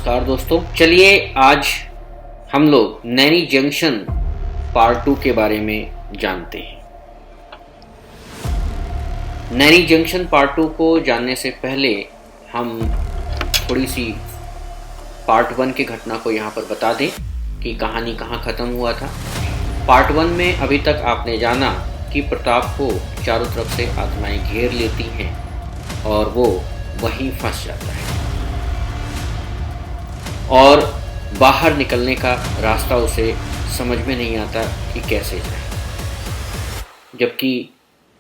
नमस्कार दोस्तों, चलिए आज हम लोग नैनी जंक्शन पार्ट 2 के बारे में जानते हैं। नैनी जंक्शन पार्ट 2 को जानने से पहले हम थोड़ी सी पार्ट 1 की घटना को यहाँ पर बता दें कि कहानी कहाँ ख़त्म हुआ था। पार्ट 1 में अभी तक आपने जाना कि प्रताप को चारों तरफ से आत्माएं घेर लेती हैं और वो वहीं फंस जाता है और बाहर निकलने का रास्ता उसे समझ में नहीं आता कि कैसे जाए, जबकि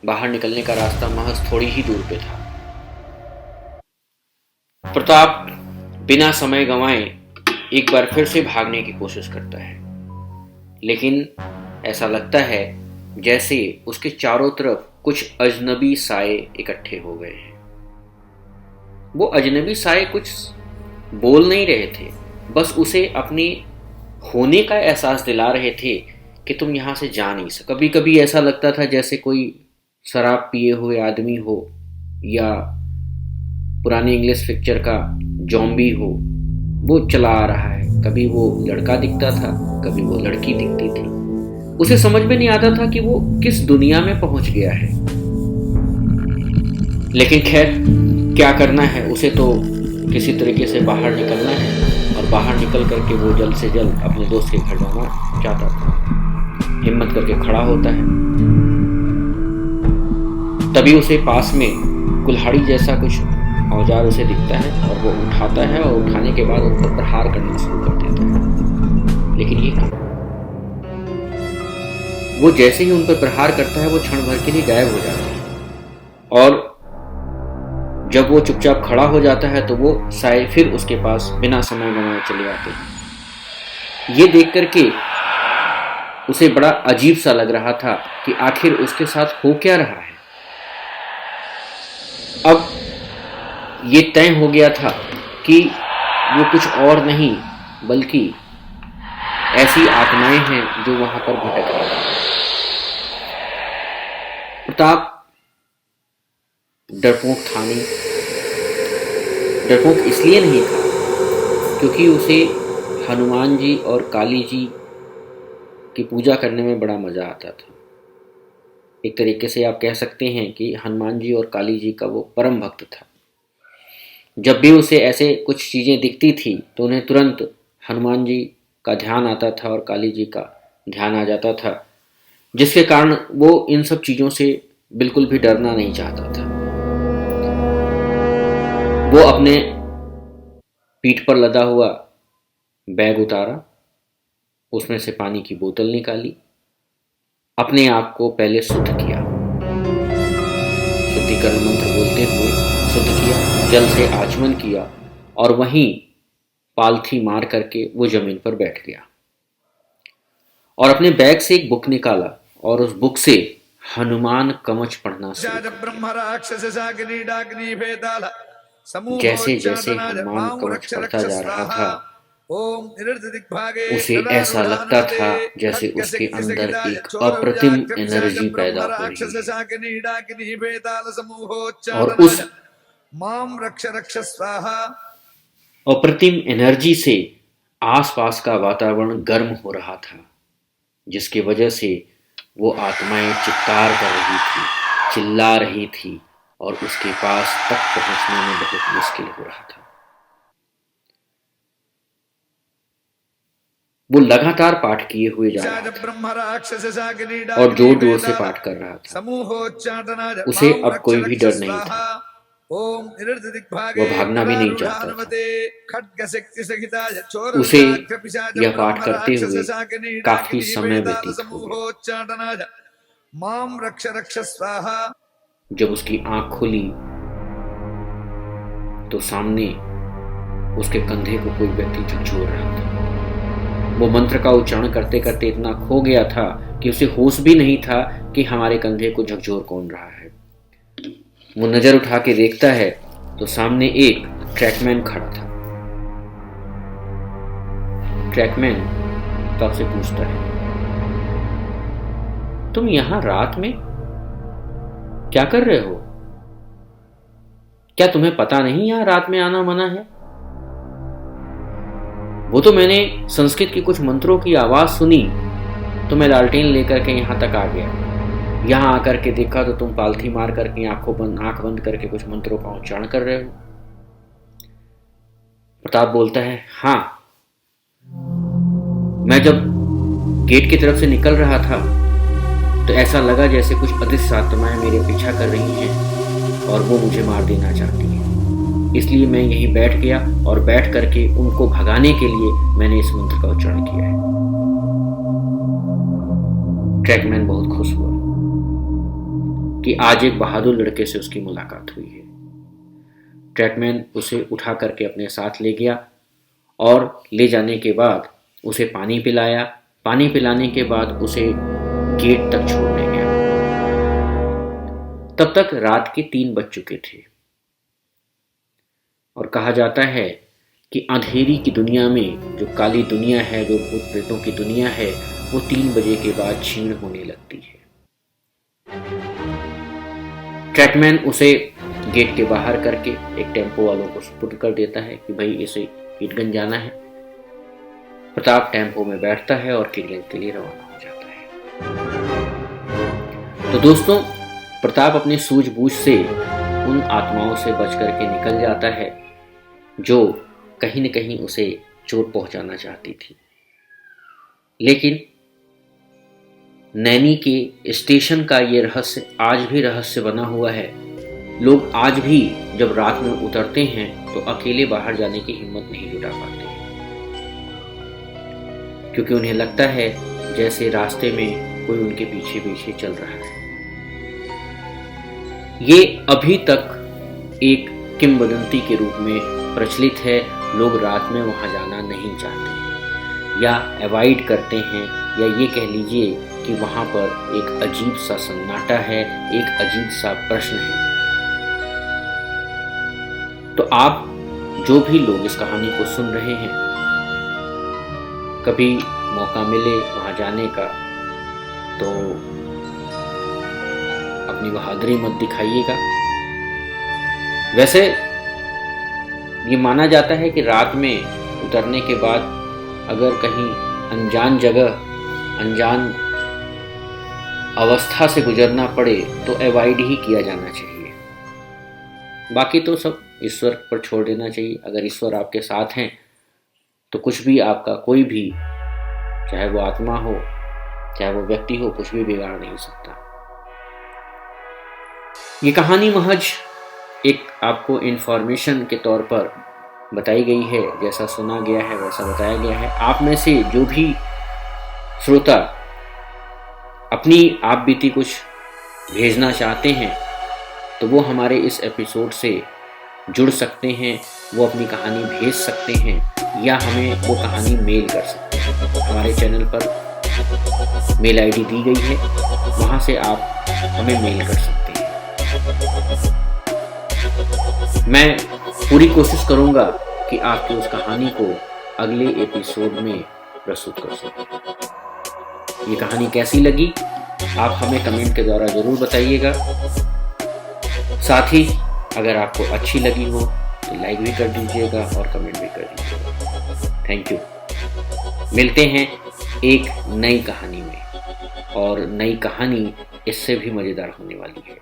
बाहर निकलने का रास्ता महज थोड़ी ही दूर पे था। प्रताप बिना समय गंवाए एक बार फिर से भागने की कोशिश करता है, लेकिन ऐसा लगता है जैसे उसके चारों तरफ कुछ अजनबी साए इकट्ठे हो गए हैं। वो अजनबी साए कुछ बोल नहीं रहे थे, बस उसे अपने होने का एहसास दिला रहे थे कि तुम यहाँ से जा नहीं सकते। कभी कभी ऐसा लगता था जैसे कोई शराब पिए हुए आदमी हो या पुरानी इंग्लिश पिक्चर का जॉम्बी हो, वो चला आ रहा है। कभी वो लड़का दिखता था, कभी वो लड़की दिखती थी। उसे समझ में नहीं आता था कि वो किस दुनिया में पहुंच गया है, लेकिन खैर क्या करना है, उसे तो किसी तरीके से बाहर निकलना है और बाहर निकल करके वो जल्द से जल्द अपने दोस्त के घर जाना चाहता था। हिम्मत करके खड़ा होता है, तभी उसे पास में कुल्हाड़ी जैसा कुछ औजार उसे दिखता है और वो उठाता है और उठाने के बाद उन पर प्रहार करना शुरू कर देता है। लेकिन ये क्या, वो जैसे ही उन पर प्रहार करता है वो क्षण भर के लिए गायब हो जाता है और जब वो चुपचाप खड़ा हो जाता है तो वो साए फिर उसके पास बिना समय गंवाए चले आते हैं। ये देख करके उसे बड़ा अजीब सा लग रहा था कि आखिर उसके साथ हो क्या रहा है। अब ये तय हो गया था कि वो कुछ और नहीं बल्कि ऐसी आत्माएं हैं जो वहां पर भटक रही हैं। प्रताप डरपोक था नहीं। डरपोक इसलिए नहीं था क्योंकि उसे हनुमान जी और काली जी की पूजा करने में बड़ा मज़ा आता था। एक तरीके से आप कह सकते हैं कि हनुमान जी और काली जी का वो परम भक्त था। जब भी उसे ऐसे कुछ चीज़ें दिखती थी तो उन्हें तुरंत हनुमान जी का ध्यान आता था और काली जी का ध्यान आ जाता था, जिसके कारण वो इन सब चीज़ों से बिल्कुल भी डरना नहीं चाहता था। वो अपने पीठ पर लदा हुआ बैग उतारा, उसमें से पानी की बोतल निकाली, अपने आप को पहले शुद्ध किया, शुद्धिकरण मंत्र बोलते हुए शुद्ध किया, जल से आचमन किया और वहीं पालथी मार करके वो जमीन पर बैठ गया और अपने बैग से एक बुक निकाला और उस बुक से हनुमान कवच पढ़ना शुरू किया। जैसे जैसे हनुमान कवच पढ़ता जा रहा था उसे ऐसा लगता था जैसे उसके अंदर एक अप्रतिम एनर्जी पैदा हो रही है और उस अप्रतिम एनर्जी से आसपास का वातावरण गर्म हो रहा था, जिसकी वजह से वो आत्माएं चित्कार कर रही थी, चिल्ला रही थी और उसके पास तक पहुंचने में बहुत मुश्किल हो रहा था। वो लगातार पाठ किए हुए जा रहा था और जोर जोर से पाठ कर रहा था। उसे अब कोई भी डर नहीं था, वो भागना भी नहीं चाहता था। उसे यह पाठ करते हुए काफी समय व्यतीत हो गया। जब उसकी आंख खुली तो सामने उसके कंधे को कोई व्यक्ति झकझोर रहा था। वो मंत्र का उच्चारण करते करते इतना खो गया था कि उसे होश भी नहीं था कि हमारे कंधे को झकझोर कौन रहा है। वो नजर उठा के देखता है तो सामने एक ट्रैकमैन खड़ा था। ट्रैकमैन तब से पूछता है, तुम यहां रात में क्या कर रहे हो? क्या तुम्हें पता नहीं यहां रात में आना मना है? वो तो मैंने संस्कृत की कुछ मंत्रों की आवाज़ सुनी तो मैं लालटेन लेकर के यहाँ तक आ गया। यहाँ आकर के देखा तो तुम पालथी मार करके आंख बंद करके कुछ मंत्रों का उच्चारण कर रहे हो। प्रताप बोलता है, हाँ, मैं जब गेट की तरफ से निकल रहा था तो ऐसा लगा जैसे कुछ अदृश्य आत्माएं मेरे पीछा कर रही हैं और वो मुझे मार देना चाहती हैं। इसलिए मैं यहीं बैठ गया और बैठ करके उनको भगाने के लिए मैंने इस मंत्र का उच्चारण किया है। ट्रैकमैन बहुत खुश हुआ कि आज एक बहादुर लड़के से उसकी मुलाकात हुई है। ट्रैकमैन उसे उठा करके अपने साथ ले गया और ले जाने के बाद उसे पानी पिलाया। पानी पिलाने के बाद उसे गेट तक छोड़ने गया। तब तक रात के 3 बज चुके थे और कहा जाता है कि अंधेरी की दुनिया में, जो काली दुनिया है, जो भूत प्रेतों की दुनिया है, वो 3 बजे के बाद क्षीण होने लगती है। ट्रैकमैन उसे गेट के बाहर करके एक टेम्पो वालों को सुपुर्द कर देता है कि भाई इसे कीटगंज जाना है। प्रताप टेम्पो में बैठता है और कीटगंज के लिए रवाना हो जाता है। तो दोस्तों, प्रताप अपनी सूझबूझ से उन आत्माओं से बच करके निकल जाता है जो कहीं न कहीं उसे चोट पहुंचाना चाहती थी। लेकिन नैनी के स्टेशन का ये रहस्य आज भी रहस्य बना हुआ है। लोग आज भी जब रात में उतरते हैं तो अकेले बाहर जाने की हिम्मत नहीं जुटा पाते हैं, क्योंकि उन्हें लगता है जैसे रास्ते में कोई उनके पीछे पीछे चल रहा है। ये अभी तक एक किंवदंती के रूप में प्रचलित है। लोग रात में वहां जाना नहीं चाहते या अवॉइड करते हैं, या ये कह लीजिए कि वहां पर एक अजीब सा सन्नाटा है, एक अजीब सा प्रश्न है। तो आप जो भी लोग इस कहानी को सुन रहे हैं, कभी मौका मिले वहां जाने का तो अपनी बहादुरी मत दिखाइएगा। वैसे ये माना जाता है कि रात में उतरने के बाद अगर कहीं अनजान जगह, अनजान अवस्था से गुजरना पड़े तो अवॉइड ही किया जाना चाहिए। बाकी तो सब ईश्वर पर छोड़ देना चाहिए। अगर ईश्वर आपके साथ हैं तो कुछ भी आपका, कोई भी, चाहे वो आत्मा हो चाहे वो व्यक्ति हो, कुछ भी बिगाड़ नहीं सकता। ये कहानी महज एक आपको इंफॉर्मेशन के तौर पर बताई गई है। जैसा सुना गया है वैसा बताया गया है। आप में से जो भी श्रोता अपनी आप बीती कुछ भेजना चाहते हैं तो वो हमारे इस एपिसोड से जुड़ सकते हैं, वो अपनी कहानी भेज सकते हैं या हमें वो कहानी मेल कर सकते हैं। हमारे चैनल पर मेल आईडी दी गई है, वहाँ से आप हमें मेल कर सकते हैं। मैं पूरी कोशिश करूँगा कि आपकी उस कहानी को अगले एपिसोड में प्रस्तुत कर सकूं। ये कहानी कैसी लगी आप हमें कमेंट के द्वारा ज़रूर बताइएगा। साथ ही अगर आपको अच्छी लगी हो तो लाइक भी कर दीजिएगा और कमेंट भी कर दीजिएगा। Thank you. मिलते हैं एक नई कहानी में, और नई कहानी इससे भी मज़ेदार होने वाली है।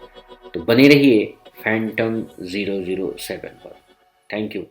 तो बने रहिए फैंटम 007 पर। Thank you.